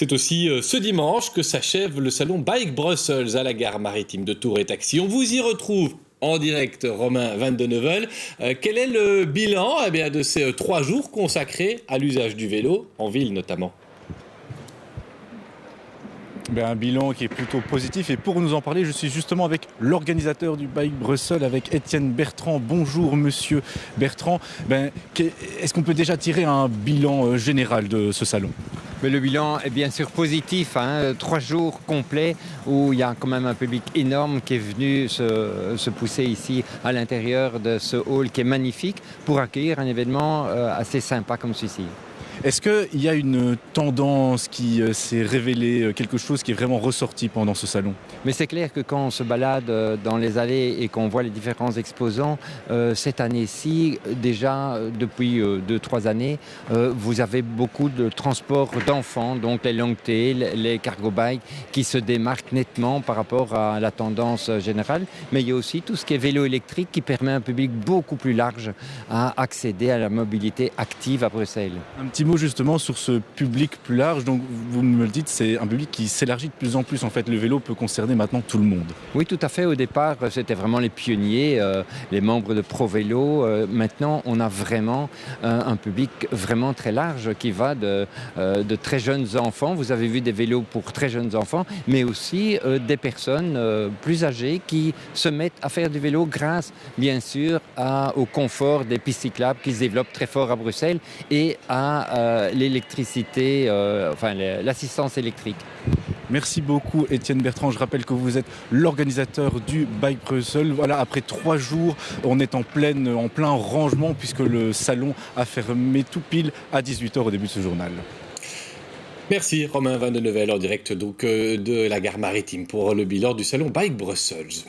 C'est aussi ce dimanche que s'achève le salon Bike Brussels à la gare maritime de Tours et Taxi. On vous y retrouve en direct, Romain Van de Neuvel. Quel est le bilan de ces 3 jours consacrés à l'usage du vélo, en ville notamment? Un bilan qui est plutôt positif, et pour nous en parler, je suis justement avec l'organisateur du Bike Brussels, avec Étienne Bertrand. Bonjour monsieur Bertrand. Est-ce qu'on peut déjà tirer un bilan général de ce salon? Mais le bilan est bien sûr positif, 3 jours complets où il y a quand même un public énorme qui est venu se pousser ici à l'intérieur de ce hall qui est magnifique pour accueillir un événement assez sympa comme celui-ci. Est-ce qu'il y a une tendance qui s'est révélée, quelque chose qui est vraiment ressorti pendant ce salon? Mais c'est clair que quand on se balade dans les allées et qu'on voit les différents exposants, cette année-ci, déjà depuis 2-3 années, vous avez beaucoup de transports d'enfants, donc les long tail, les cargo bikes, qui se démarquent nettement par rapport à la tendance générale. Mais il y a aussi tout ce qui est vélo électrique qui permet à un public beaucoup plus large à accéder à la mobilité active à Bruxelles. Un petit mot justement sur ce public plus large. Donc vous me le dites, c'est un public qui s'élargit de plus en plus. En fait, le vélo peut concerner maintenant tout le monde. Oui, tout à fait. Au départ, c'était vraiment les pionniers, les membres de ProVélo. Maintenant, on a vraiment un public vraiment très large qui va de très jeunes enfants. Vous avez vu des vélos pour très jeunes enfants, mais aussi des personnes plus âgées qui se mettent à faire du vélo grâce, bien sûr, au confort des pistes cyclables qui se développent très fort à Bruxelles et à l'électricité, l'assistance électrique. Merci beaucoup Étienne Bertrand. Je rappelle que vous êtes l'organisateur du Bike Brussels. Voilà, après 3 jours, on est en plein rangement puisque le salon a fermé tout pile à 18h au début de ce journal. Merci Romain Van de Neuvel en direct de la gare maritime pour le bilan du salon Bike Brussels.